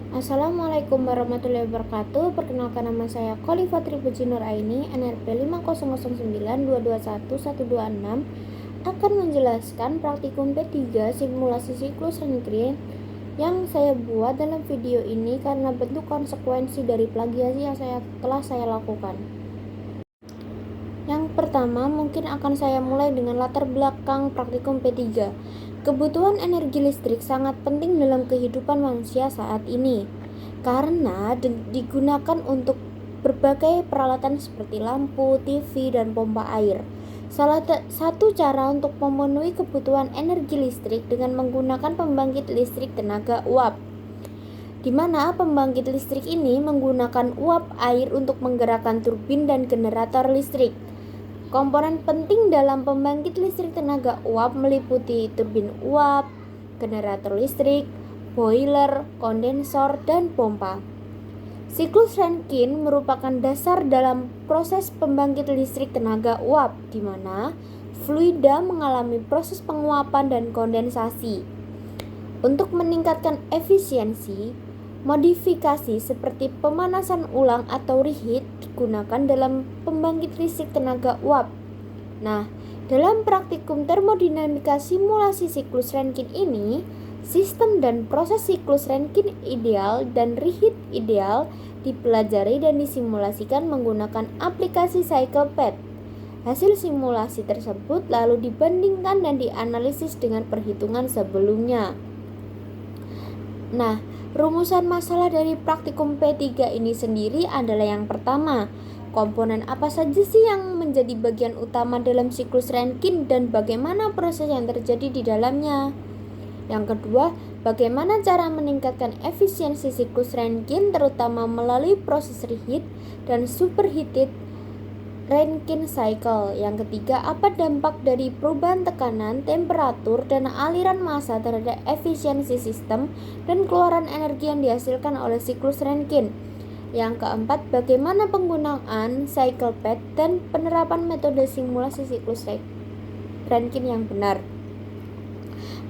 Assalamualaikum warahmatullahi wabarakatuh. Perkenalkan, nama saya Khalifa Tripuji Nur Aini, NRP 50092211126, akan menjelaskan praktikum P3 simulasi siklus rangkaian yang saya buat dalam video ini karena bentuk konsekuensi dari plagiasi yang telah saya lakukan. Yang pertama, mungkin akan saya mulai dengan latar belakang praktikum P3. Kebutuhan energi listrik sangat penting dalam kehidupan manusia saat ini karena digunakan untuk berbagai peralatan seperti lampu, TV, dan pompa air. Salah satu cara untuk memenuhi kebutuhan energi listrik dengan menggunakan pembangkit listrik tenaga uap, di mana pembangkit listrik ini menggunakan uap air untuk menggerakkan turbin dan generator listrik. Komponen penting dalam pembangkit listrik tenaga uap meliputi turbin uap, generator listrik, boiler, kondensor, dan pompa. Siklus Rankine merupakan dasar dalam proses pembangkit listrik tenaga uap, di mana fluida mengalami proses penguapan dan kondensasi. Untuk meningkatkan efisiensi, modifikasi seperti pemanasan ulang atau reheat digunakan dalam pembangkit listrik tenaga uap. Nah, dalam praktikum termodinamika simulasi siklus Rankine ini, sistem dan proses siklus Rankine ideal dan reheat ideal dipelajari dan disimulasikan menggunakan aplikasi CyclePath. Hasil simulasi tersebut lalu dibandingkan dan dianalisis dengan perhitungan sebelumnya. Nah, rumusan masalah dari praktikum P3 ini sendiri adalah yang pertama, komponen apa saja sih yang menjadi bagian utama dalam siklus Rankine dan bagaimana proses yang terjadi di dalamnya. Yang kedua, bagaimana cara meningkatkan efisiensi siklus Rankine terutama melalui proses reheat dan superheated Rankine cycle. Yang ketiga, apa dampak dari perubahan tekanan, temperatur, dan aliran massa terhadap efisiensi sistem dan keluaran energi yang dihasilkan oleh siklus Rankine. Yang keempat, bagaimana penggunaan CyclePath dan penerapan metode simulasi siklus Rankine yang benar.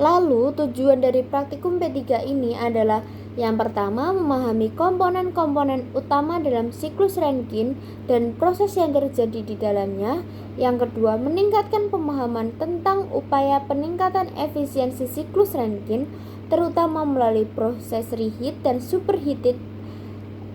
Lalu, tujuan dari praktikum P3 ini adalah yang pertama, memahami komponen-komponen utama dalam siklus Rankine dan proses yang terjadi di dalamnya. Yang kedua, meningkatkan pemahaman tentang upaya peningkatan efisiensi siklus Rankine, terutama melalui proses reheat dan superheated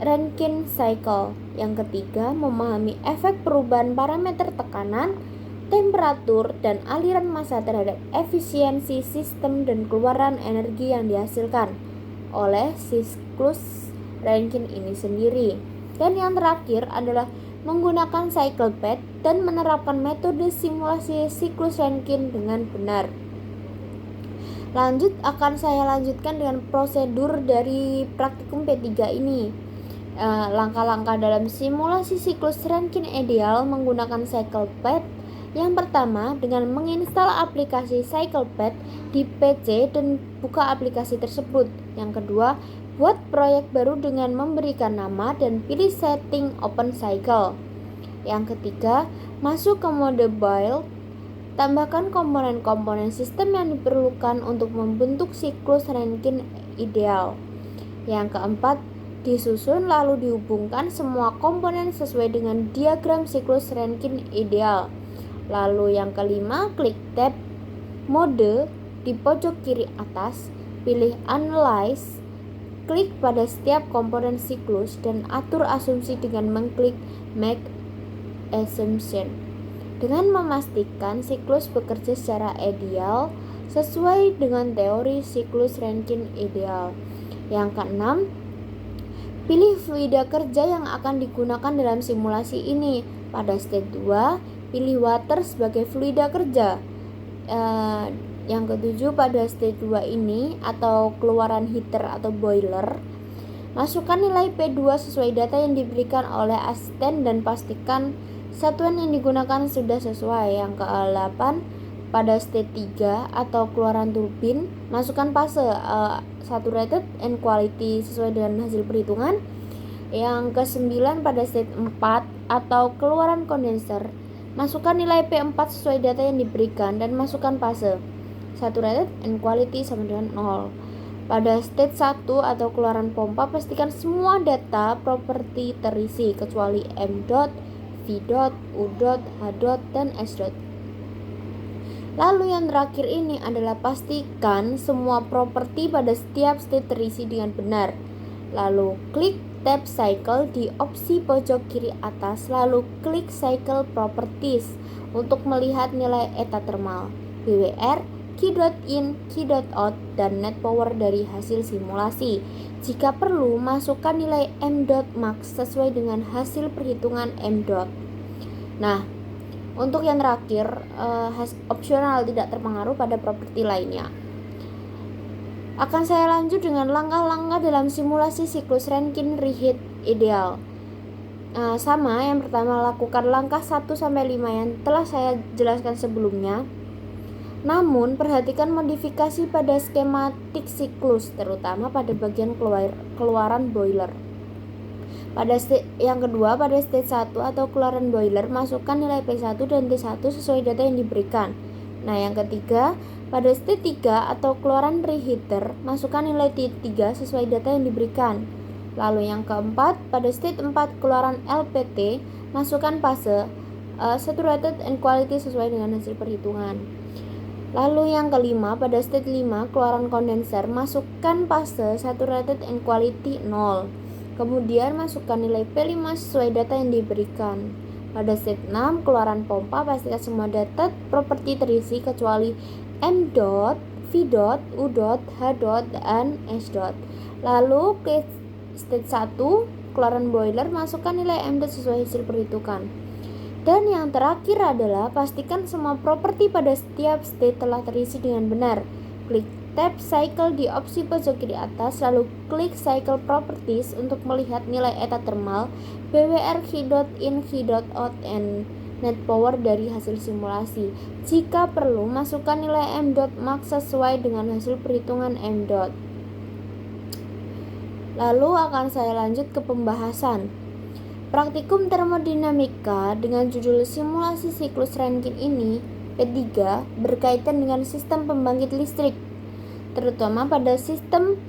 Rankine cycle. Yang ketiga, memahami efek perubahan parameter tekanan, temperatur, dan aliran massa terhadap efisiensi sistem dan keluaran energi yang dihasilkan oleh siklus Rankine ini sendiri. Dan yang terakhir adalah menggunakan CyclePath dan menerapkan metode simulasi siklus Rankine dengan benar. Akan saya lanjutkan dengan prosedur dari praktikum P3 ini. Langkah-langkah dalam simulasi siklus Rankine ideal menggunakan CyclePath. Yang pertama, dengan menginstal aplikasi CyclePath di PC dan buka aplikasi tersebut. Yang kedua, buat proyek baru dengan memberikan nama dan pilih setting open cycle. Yang ketiga, masuk ke mode build, tambahkan komponen-komponen sistem yang diperlukan untuk membentuk siklus Rankine ideal. Yang keempat, disusun lalu dihubungkan semua komponen sesuai dengan diagram siklus Rankine ideal. Lalu yang kelima, klik tab mode di pojok kiri atas, pilih Analyze, klik pada setiap komponen siklus dan atur asumsi dengan mengklik Make Assumption. Dengan memastikan siklus bekerja secara ideal sesuai dengan teori siklus Rankine ideal. Yang keenam, pilih fluida kerja yang akan digunakan dalam simulasi ini. Pada step 2, pilih water sebagai fluida kerja. Yang ketujuh, pada stage 2 ini atau keluaran heater atau boiler, masukkan nilai P2 sesuai data yang diberikan oleh asisten dan pastikan satuan yang digunakan sudah sesuai. Yang ke-8, pada stage 3 atau keluaran turbin, masukkan fase saturated and quality sesuai dengan hasil perhitungan. Yang ke-9, pada stage 4 atau keluaran kondenser, masukkan nilai P4 sesuai data yang diberikan dan masukkan fase saturated and quality sama dengan 0. Pada state 1 atau keluaran pompa, pastikan semua data properti terisi kecuali M dot, V dot, U dot, H dot, dan S dot. Lalu yang terakhir ini adalah pastikan semua properti pada setiap state terisi dengan benar. Lalu klik tab cycle di opsi pojok kiri atas, lalu klik cycle properties untuk melihat nilai eta thermal, BWR, key.in, key.out, dan net power dari hasil simulasi. Jika perlu, masukkan nilai M.max sesuai dengan hasil perhitungan M. Nah, untuk yang terakhir, opsional tidak terpengaruh pada properti lainnya. Akan saya lanjut dengan langkah-langkah dalam simulasi siklus Rankine reheat ideal. Sama, yang pertama lakukan langkah 1-5 yang telah saya jelaskan sebelumnya. Namun, perhatikan modifikasi pada skematik siklus, terutama pada bagian keluaran boiler. Yang kedua, pada stage 1 atau keluaran boiler, masukkan nilai P1 dan T1 sesuai data yang diberikan. Nah, yang ketiga, pada stage 3 atau keluaran reheater, masukkan nilai T3 sesuai data yang diberikan. Lalu yang keempat, pada stage 4 keluaran LPT, masukkan fase saturated and quality sesuai dengan hasil perhitungan. Lalu yang kelima, pada stage 5 keluaran kondenser, masukkan fase saturated and quality 0. Kemudian masukkan nilai P5 sesuai data yang diberikan. Pada stage 6 keluaran pompa, pastikan semua data properti terisi kecuali M dot, V dot, U dot, H dot, dan S dot. Lalu ke stage 1 keluaran boiler, masukkan nilai M dot sesuai hasil perhitungan. Dan yang terakhir adalah pastikan semua properti pada setiap state telah terisi dengan benar. Klik tab cycle di opsi pojok kiri atas, lalu klik cycle properties untuk melihat nilai eta thermal, BWR, key.in, key.out, and net power dari hasil simulasi. Jika perlu, masukkan nilai M.max sesuai dengan hasil perhitungan M. Lalu akan saya lanjut ke pembahasan praktikum termodinamika dengan judul simulasi siklus Rankine ini, P3, berkaitan dengan sistem pembangkit listrik, terutama pada sistem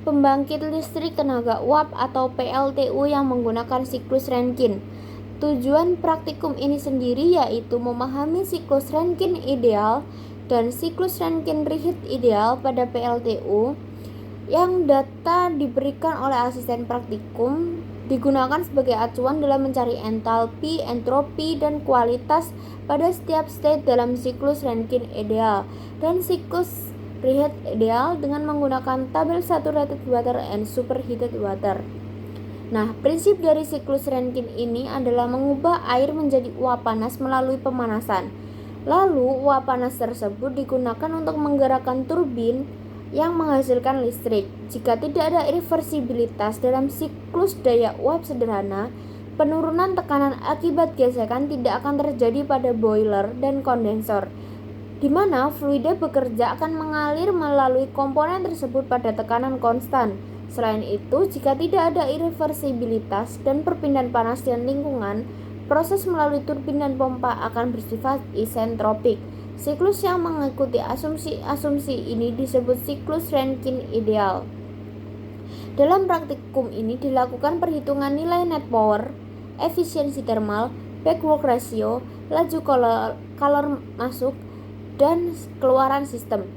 pembangkit listrik tenaga uap atau PLTU yang menggunakan siklus Rankine. Tujuan praktikum ini sendiri yaitu memahami siklus Rankine ideal dan siklus Rankine reheat ideal pada PLTU yang data diberikan oleh asisten praktikum digunakan sebagai acuan dalam mencari entalpi, entropi, dan kualitas pada setiap state dalam siklus Rankine ideal dan siklus reheat ideal dengan menggunakan tabel saturated water and superheated water. Nah, prinsip dari siklus Rankine ini adalah mengubah air menjadi uap panas melalui pemanasan. Lalu, uap panas tersebut digunakan untuk menggerakkan turbin yang menghasilkan listrik. Jika tidak ada reversibilitas dalam siklus daya uap sederhana, penurunan tekanan akibat gesekan tidak akan terjadi pada boiler dan kondensor, di mana fluida bekerja akan mengalir melalui komponen tersebut pada tekanan konstan. Selain itu, jika tidak ada reversibilitas dan perpindahan panas dan lingkungan, proses melalui turbin dan pompa akan bersifat isentropik. Siklus yang mengikuti asumsi ini disebut siklus Rankine ideal. Dalam praktikum ini dilakukan perhitungan nilai net power, efisiensi thermal, back work ratio, laju kalor masuk dan keluaran sistem,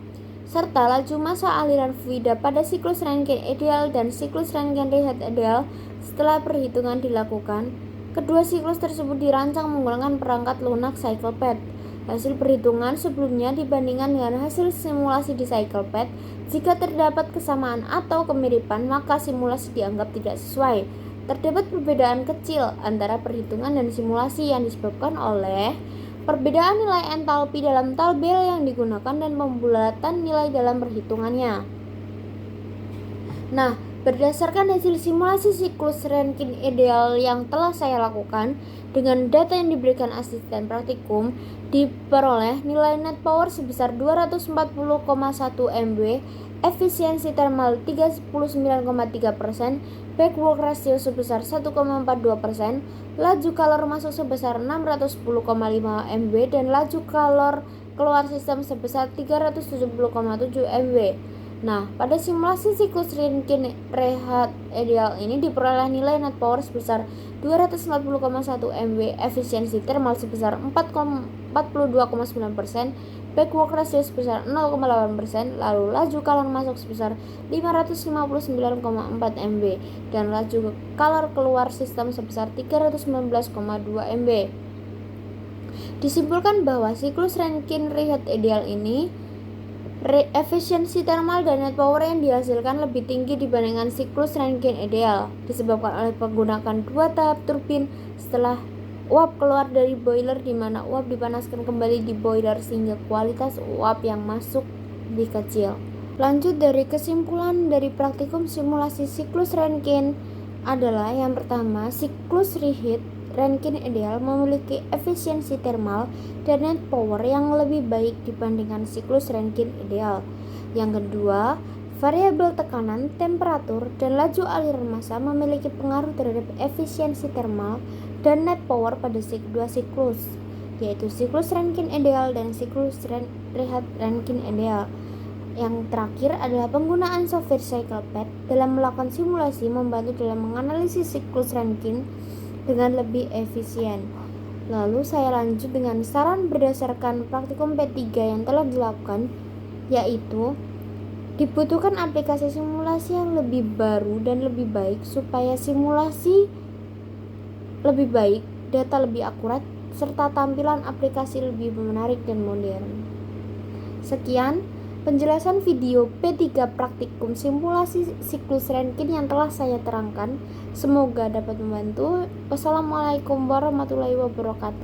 serta laju massa aliran fluida pada siklus Rankine ideal dan siklus Rankine reheat ideal. Setelah perhitungan dilakukan, kedua siklus tersebut dirancang menggunakan perangkat lunak CyclePath. Hasil perhitungan sebelumnya dibandingkan dengan hasil simulasi di CyclePath. Jika terdapat kesamaan atau kemiripan, maka simulasi dianggap tidak sesuai. Terdapat perbedaan kecil antara perhitungan dan simulasi yang disebabkan oleh perbedaan nilai entalpi dalam tabel yang digunakan dan pembulatan nilai dalam perhitungannya. Nah, berdasarkan hasil simulasi siklus Rankine ideal yang telah saya lakukan dengan data yang diberikan asisten praktikum, diperoleh nilai net power sebesar 240,1 MW, efisiensi thermal 39,3%, back work ratio sebesar 1,42%, laju kalor masuk sebesar 610,5 MW, dan laju kalor keluar sistem sebesar 370,7 MW. Nah, pada simulasi siklus Rankine Rehat ideal ini diperoleh nilai net power sebesar 240,1 MW, efisiensi thermal sebesar 42,9%, backwork ratio sebesar 0,8%, lalu laju color masuk sebesar 559,4 MW dan laju color keluar sistem sebesar 319,2 MW. Disimpulkan bahwa siklus Rankine Rehat ideal ini efisiensi thermal dan net power yang dihasilkan lebih tinggi dibandingkan siklus Rankine ideal disebabkan oleh penggunaan dua tahap turbin setelah uap keluar dari boiler, di mana uap dipanaskan kembali di boiler sehingga kualitas uap yang masuk lebih kecil. Lanjut dari kesimpulan dari praktikum simulasi siklus Rankine adalah yang pertama, siklus reheat Rankine ideal memiliki efisiensi thermal dan net power yang lebih baik dibandingkan siklus Rankine ideal. Yang kedua, variabel tekanan, temperatur, dan laju aliran massa memiliki pengaruh terhadap efisiensi thermal dan net power pada dua siklus, yaitu siklus Rankine ideal dan siklus reheat Rankine ideal. Yang terakhir adalah penggunaan software CyclePad dalam melakukan simulasi membantu dalam menganalisis siklus Rankine dengan lebih efisien. Lalu saya lanjut dengan saran berdasarkan praktikum P3 yang telah dilakukan, yaitu dibutuhkan aplikasi simulasi yang lebih baru dan lebih baik supaya simulasi lebih baik, data lebih akurat, serta tampilan aplikasi lebih menarik dan modern. Sekian penjelasan video P3 praktikum simulasi siklus Rankine yang telah saya terangkan. Semoga dapat membantu. Wassalamualaikum warahmatullahi wabarakatuh.